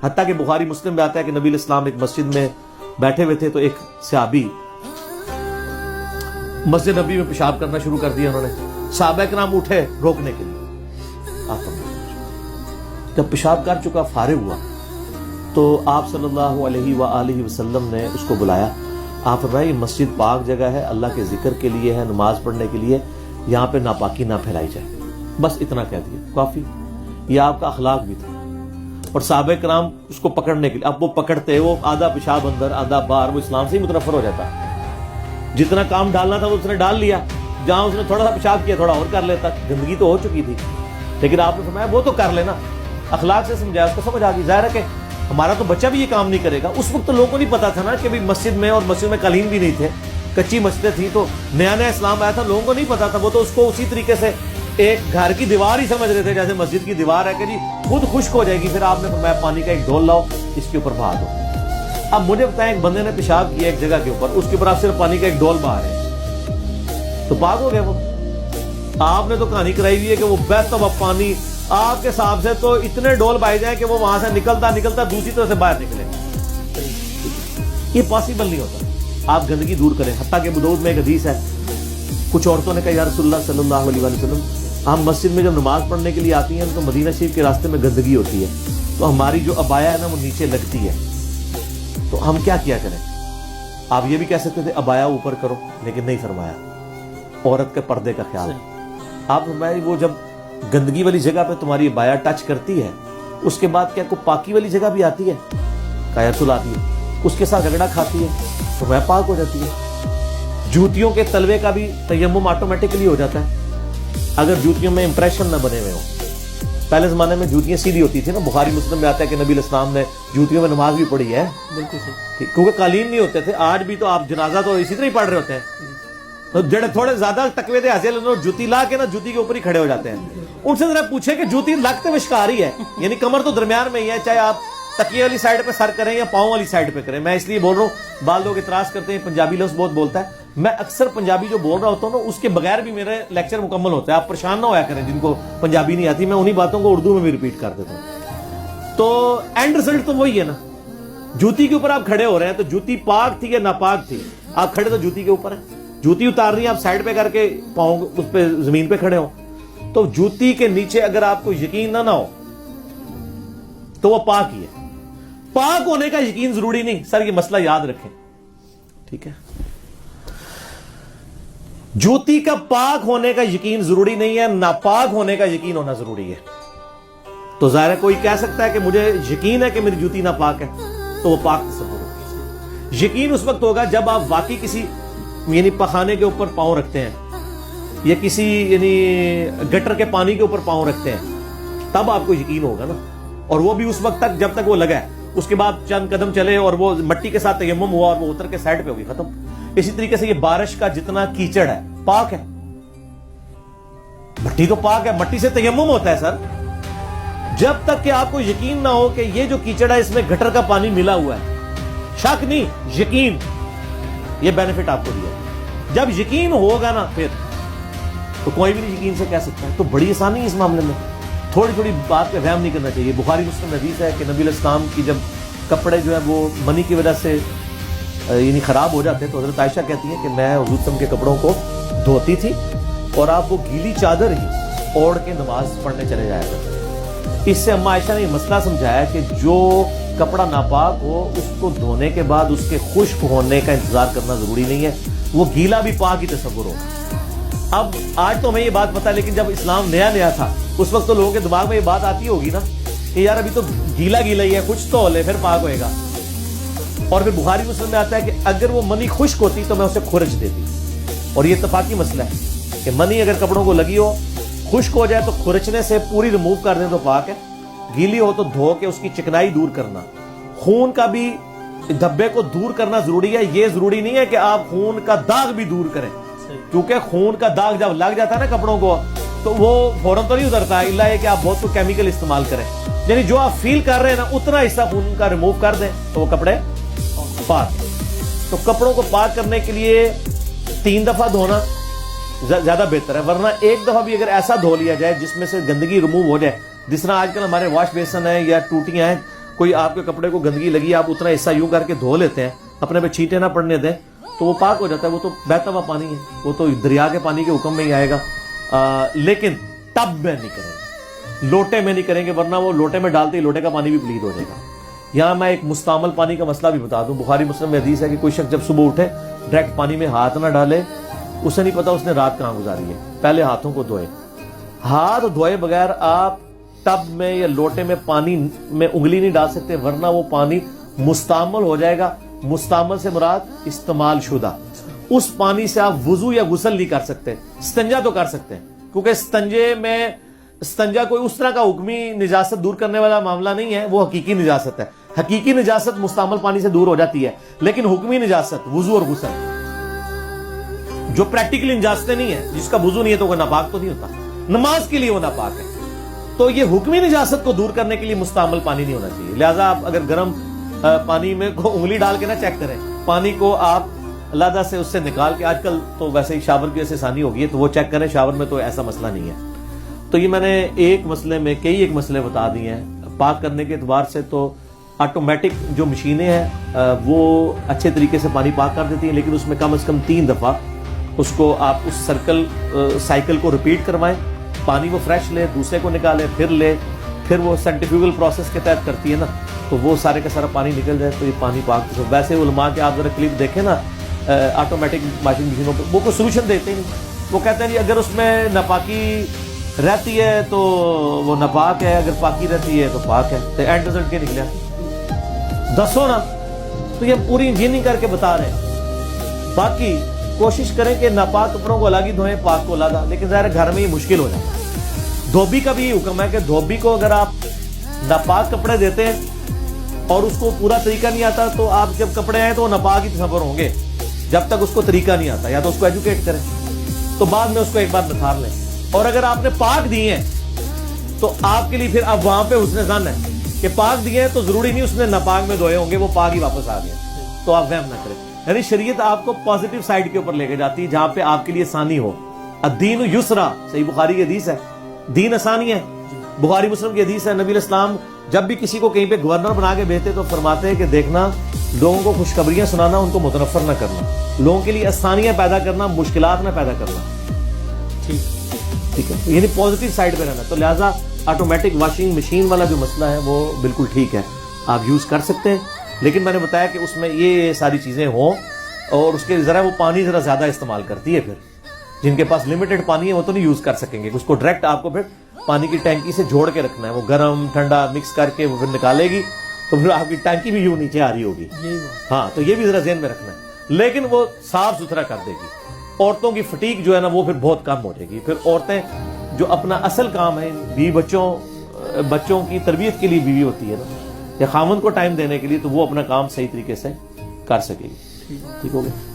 حتیٰ کہ بخاری مسلم میں آتا ہے کہ نبی علیہ السلام ایک مسجد میں بیٹھے ہوئے تھے تو ایک صحابی مسجد نبی میں پیشاب کرنا شروع کر دیا. انہوں نے صحابہ کرام اٹھے روکنے کے لیے. جب پیشاب کر چکا فارغ ہوا تو آپ صلی اللہ علیہ وآلہ وسلم نے اس کو بلایا. آپ فرمائے یہ مسجد پاک جگہ ہے, اللہ کے ذکر کے لیے ہے, نماز پڑھنے کے لیے, یہاں پہ ناپاکی نہ پھیلائی جائے. بس اتنا کہہ دیا کافی. یہ آپ کا اخلاق بھی تھا. اور صحابہ کرام اس کو پکڑنے کے لیے, اب وہ پکڑتے, وہ آدھا پیشاب اندر آدھا باہر, وہ اسلام سے ہی متنفر ہو جاتا. جتنا کام ڈالنا تھا وہ اس نے ڈال لیا, جہاں اس نے تھوڑا سا پیشاب کیا تھوڑا اور کر لیتا, گندگی تو ہو چکی تھی. لیکن آپ نے فرمایا وہ تو کر لینا, اخلاق سے سمجھایا, اس کو سمجھ آ گئی. ظاہر ہے کہ ہمارا تو بچہ بھی یہ کام نہیں کرے گا. اس وقت تو لوگوں کو نہیں پتا تھا نا کہ بھی مسجد میں, اور مسجد میں قالین بھی نہیں تھے, کچی مسجدیں تھیں, تو نیا نیا اسلام آیا تھا, لوگوں کو نہیں پتا تھا. وہ تو اس کو اسی طریقے سے ایک گھر کی دیوار ہی سمجھ رہے تھے جیسے مسجد کی دیوار ہے کہ جی خود خشک ہو جائے گی. پھر آپ نے فرمایا پانی کا ایک ڈھول لاؤ, اس کے اوپر بہا دو. اب مجھے بتائیں ایک بندے نے پیشاب کیا ایک جگہ کے اوپر, اس کے اوپر آپ صرف پانی کا ایک ڈھول بہا رہے ہیں, تو پاک ہو گیا وہ. آپ نے تو کہانی کرائی ہوئی ہے کہ وہ بہتا ہوا پانی آپ کے حساب سے تو اتنے ڈول بہائے جائیں کہ وہ وہاں سے نکلتا نکلتا دوسری طرف سے باہر نکلے. یہ پاسبل نہیں ہوتا. آپ گندگی دور کریں. حتیٰ کہ ابو داؤد میں ایک حدیث ہے, کچھ عورتوں نے کہا یا رسول اللہ صلی اللہ علیہ وسلم, ہم مسجد میں جب نماز پڑھنے کے لیے آتی ہیں تو مدینہ شریف کے راستے میں گندگی ہوتی ہے, تو ہماری جو عبایا ہے نا وہ نیچے لگتی ہے, تو ہم کیا کریں؟ آپ یہ بھی کہہ سکتے تھے عبایا اوپر کرو, لیکن نہیں فرمایا. عورت کے پردے کا خیال. آپ فرمایا وہ جب گندگی والی جگہ پہ تمہاری عبایا ٹچ کرتی ہے, اس کے بعد کیا کوئی پاکی والی جگہ بھی آتی ہے؟ کہا یا رسول آتی ہے. اس کے ساتھ رگڑا کھاتی ہے تو وہ پاک ہو جاتی ہے. جوتیوں کے تلوے کا بھی تیمم آٹومیٹکلی ہو جاتا ہے اگر جوتیوں میں امپریشن نہ بنے ہوئے ہوں. پہلے زمانے میں جوتیاں سیدھی ہوتی تھی نا. بخاری مسلم میں آتا ہے کہ نبی علیہ السلام نے جوتیوں میں نماز بھی پڑھی ہے. بالکل صحیح, کیونکہ قالین نہیں ہوتے تھے. آج بھی تو آپ جنازہ تو اسی طرح ہی پڑھ رہے ہوتے ہیں, تو جڑے تھوڑے زیادہ تقوی دے حاصل جوتی لا کے نا جوتی کے اوپر ہی کھڑے ہو جاتے ہیں. ان سے ذرا پوچھے کہ جوتی لگتے وشکار ہی ہے, یعنی کمر تو درمیان میں ہی ہے, چاہے آپ تکیے والی سائڈ پہ سر کریں یا پاؤں والی سائڈ پہ کریں. میں اس لیے بول رہا ہوں, بعض لوگ اعتراض کرتے ہیں پنجابی لفظ بہت بولتا ہے. میں اکثر پنجابی جو بول رہا ہوتا ہوں نا, اس کے بغیر بھی میرے لیکچر مکمل ہوتا ہے. آپ پریشان نہ ہویا کریں جن کو پنجابی نہیں آتی, میں انہی باتوں کو اردو میں بھی ریپیٹ کر دیتا ہوں. تو اینڈ رزلٹ تو وہی ہے نا. جوتی کے اوپر آپ کھڑے ہو رہے ہیں تو جوتی پاک تھی یا ناپاک تھی, آپ کھڑے تو جوتی کے اوپر ہیں. جوتی اتار رہی ہیں آپ سائڈ پہ کر کے, پاؤں اس پہ زمین پہ کھڑے ہو, تو جوتی کے نیچے اگر آپ کو یقین نہ ہو تو وہ پاک ہی ہے. پاک ہونے کا یقین ضروری نہیں. سر یہ مسئلہ یاد رکھیں, ٹھیک ہے. جوتی کا پاک ہونے کا یقین ضروری نہیں ہے, ناپاک ہونے کا یقین ہونا ضروری ہے. تو ظاہر ہے کوئی کہہ سکتا ہے کہ مجھے یقین ہے کہ میری جوتی ناپاک ہے, تو وہ پاک تصور ہوگا. یقین اس وقت ہوگا جب آپ واقعی کسی یعنی پخانے کے اوپر پاؤں رکھتے ہیں یا کسی یعنی گٹر کے پانی کے اوپر پاؤں رکھتے ہیں, تب آپ کو یقین ہوگا نا. اور وہ بھی اس وقت تک جب تک وہ لگا ہے. اس کے بعد چند قدم چلے اور وہ مٹی کے ساتھ تیمم ہوا اور وہ اتر کے سائڈ پہ ہوگی, ختم. اسی طریقے سے یہ بارش کا جتنا کیچڑ ہے پاک ہے. مٹی تو پاک ہے, مٹی سے تیمم ہوتا ہے سر. جب تک کہ آپ کو یقین نہ ہو کہ یہ جو کیچڑ ہے اس میں گٹر کا پانی ملا ہوا ہے, شک نہیں یقین, یہ بینیفٹ آپ کو دیا. جب یقین ہوگا نا پھر تو کوئی بھی نہیں یقین سے کہہ سکتا ہے. تو بڑی آسانی ہے اس معاملے میں. تھوڑی تھوڑی بات پہ وہم نہیں کرنا چاہیے. بخاری مسلم حدیث ہے کہ نبی علیہ السلام کی جب کپڑے جو ہے وہ منی کی وجہ سے یعنی خراب ہو جاتے ہیں تو حضرت عائشہ کہتی ہیں کہ میں حضور صلی اللہ علیہ وسلم کے کپڑوں کو دھوتی تھی اور آپ وہ گیلی چادر ہی اوڑھ کے نماز پڑھنے چلے جایا کرتے. اس سے اما عائشہ نے یہ مسئلہ سمجھایا کہ جو کپڑا ناپاک ہو اس کو دھونے کے بعد اس کے خشک ہونے کا انتظار کرنا ضروری نہیں ہے, وہ گیلا بھی پاک ہی تصور ہوگا. اب آج تو ہمیں یہ بات پتا, لیکن جب اسلام نیا نیا تھا اس وقت تو لوگوں کے دماغ میں یہ بات آتی ہوگی نا کہ یار ابھی تو گیلا گیلا ہی ہے, کچھ تو ہو لے پھر پاک ہوئے گا. اور پھر بخاری مسلم میں آتا ہے کہ اگر وہ منی خشک ہوتی تو میں اسے کھرچ دیتی. اور یہ اتفاقی مسئلہ ہے کہ منی اگر کپڑوں کو لگی ہو, خشک ہو جائے تو کھرچنے سے پوری ریموو کر دیں تو پاک ہے, گیلی ہو تو دھو کے اس کی چکنائی دور کرنا, خون کا بھی دھبے کو دور کرنا ضروری ہے. یہ ضروری نہیں ہے کہ آپ خون کا داغ بھی دور کریں, کیونکہ خون کا داغ جب لگ جاتا ہے نا کپڑوں کو تو وہ فوراً تو نہیں اترتا ہے, الا یہ کہ آپ بہت کو کیمیکل استعمال کریں. یعنی جو آپ فیل کر رہے ہیں نا اتنا حصہ خون کا ریموو کر دیں تو وہ کپڑے پاک. تو کپڑوں کو پاک کرنے کے لیے 3 دفعہ دھونا زیادہ بہتر ہے, ورنہ ایک دفعہ بھی اگر ایسا دھو لیا جائے جس میں سے گندگی ریموو ہو جائے, جس طرح آج کل ہمارے واش بیسن ہیں یا ٹوٹیاں ہیں کوئی آپ کے کپڑے کو گندگی لگی, آپ اتنا حصہ یوں کر کے دھو لیتے ہیں, اپنے پہ چھینٹے نہ پڑنے دیں, تو وہ پاک ہو جاتا ہے. وہ تو بہتا ہوا پانی ہے, وہ تو دریا کے پانی کے حکم میں ہی آئے گا. لیکن ٹب میں نہیں کریں گے, لوٹے میں نہیں کریں گے, ورنہ وہ لوٹے میں ڈالتے ہی لوٹے کا پانی بھی پلید ہو جائے گا. یہاں میں ایک مستعمل پانی کا مسئلہ بھی بتا دوں. بخاری مسلم میں حدیث ہے کہ کوئی شخص جب صبح اٹھے ڈائریکٹ پانی میں ہاتھ نہ ڈالے, اسے نہیں پتا اس نے رات کہاں گزاری ہے, پہلے ہاتھوں کو دھوئے. ہاتھ دھوئے بغیر آپ ٹب میں یا لوٹے میں پانی میں انگلی نہیں ڈال سکتے, ورنہ وہ پانی مستعمل ہو جائے گا. مستعمل سے مراد استعمال شدہ. اس پانی سے آپ وضو یا غسل نہیں کر سکتے, استنجا تو کر سکتے ہیں, کیونکہ استنجا کوئی اس طرح کا حکمی نجاست دور کرنے والا معاملہ نہیں ہے, وہ حقیقی نجاست ہے. حقیقی نجاست مستعمل پانی سے دور ہو جاتی ہے, لیکن حکمی نجاست وضو اور غسل جو پریکٹیکل نجاستیں نہیں ہے, جس کا وضو نہیں ہے تو وہ ناپاک تو نہیں ہوتا, نماز کے لیے وہ ناپاک ہے. تو یہ حکمی نجاست کو دور کرنے کے لیے مستعمل پانی نہیں ہونا چاہیے. لہٰذا آپ اگر گرم پانی میں کو انگلی ڈال کے نہ چیک کریں, پانی کو آپ علیحدہ سے اس سے نکال کے, آج کل تو ویسے ہی شاور کی وجہ سے آسانی ہوگی ہے تو وہ چیک کریں, شاور میں تو ایسا مسئلہ نہیں ہے. تو یہ میں نے ایک مسئلے میں ایک مسئلے بتا دیے ہیں. پاک کرنے کے اعتبار سے تو آٹومیٹک جو مشینیں ہیں وہ اچھے طریقے سے پانی پاک کر دیتی ہیں, لیکن اس میں کم از کم 3 دفعہ اس کو آپ اس سائیکل کو ریپیٹ کروائیں. پانی وہ فریش لے, دوسرے کو نکالے, پھر لے, پھر وہ سینٹریفیوگل پروسیس کے تحت کرتی ہے نا, تو وہ سارے کا سارا پانی نکل جائے تو یہ پانی پاک. ویسے علماء کے آپ ذرا کلپ دیکھیں نا آٹومیٹک واشنگ مشینوں پہ, وہ کوئی سولوشن دیتے ہی نہیں. وہ کہتے ہیں جی اگر اس میں ناپاکی رہتی ہے تو وہ ناپاک ہے, اگر پاکی رہتی ہے تو پاک ہے. تو اینڈ رزلٹ کیا نکلا دسو نا. تو یہ پوری انجینئرنگ کر کے بتا رہے ہیں. باقی کوشش کریں کہ ناپاک کپڑوں کو الگ ہی دھوئیں, پاک کو الگ, لیکن ظاہر گھر میں یہ مشکل ہو جاتا ہے. دھوبی کا بھی حکم ہے کہ دھوبی کو اگر آپ ناپاک کپڑے دیتے ہیں اور اس کو پورا طریقہ نہیں آتا, تو آپ جب کپڑے آئیں تو وہ ناپاک ہی تصور ہوں گے جب تک اس کو طریقہ نہیں آتا. یا تو اس کو ایجوکیٹ کریں, تو بعد میں اس کو ایک بار نتھار لیں. اور اگر آپ نے پاک دیے ہیں تو آپ کے لیے پھر اب وہاں پہ حسن ظن ہے کہ پاک دیے ہیں تو ضروری نہیں اس نے ناپاک میں دھوئے ہوں گے, وہ پاک ہی واپس آ گئے, تو آپ وہم نہ کریں. یعنی شریعت آپ کو پازیٹیو سائڈ کے اوپر لے کے جاتی ہے, جہاں پہ آپ کے لیے آسانی ہو. الدین یسرا, صحیح بخاری کی حدیث ہے, دین آسانی ہے. بخاری مسلم کی حدیث ہے, نبی علیہ السلام جب بھی کسی کو کہیں پہ گورنر بنا کے بھیجتے تو فرماتے ہیں کہ دیکھنا, لوگوں کو خوشخبریاں سنانا, ان کو متنفر نہ کرنا, لوگوں کے لیے آسانیاں پیدا کرنا, مشکلات نہ پیدا کرنا. ٹھیک ہے, یعنی پازیٹیو سائڈ پہ رہنا. تو لہٰذا آٹومیٹک واشنگ مشین والا جو مسئلہ ہے وہ بالکل ٹھیک ہے, آپ یوز کر سکتے ہیں. لیکن میں نے بتایا کہ اس میں یہ ساری چیزیں ہوں, اور اس کے ذرا وہ پانی ذرا زیادہ استعمال کرتی ہے. پھر جن کے پاس لمیٹڈ پانی ہے وہ تو نہیں یوز کر سکیں گے. اس کو ڈائریکٹ آپ کو پھر پانی کی ٹینکی سے جوڑ کے رکھنا ہے, وہ گرم ٹھنڈا مکس کر کے وہ پھر نکالے گی, تو پھر آپ کی ٹینکی بھی یوں نیچے آ رہی ہوگی. ہاں, تو یہ بھی ذرا ذہن میں رکھنا ہے. لیکن وہ صاف ستھرا کر دے گی. عورتوں کی فٹیک جو ہے نا وہ پھر بہت کم ہو جائے گی. پھر عورتیں جو اپنا اصل کام ہے, بیوی بچوں کی تربیت کے لیے بیوی ہوتی ہے نا, یا خامن کو ٹائم دینے کے لیے, تو وہ اپنا کام صحیح طریقے سے کر سکے گی. ٹھیک ہو گیا.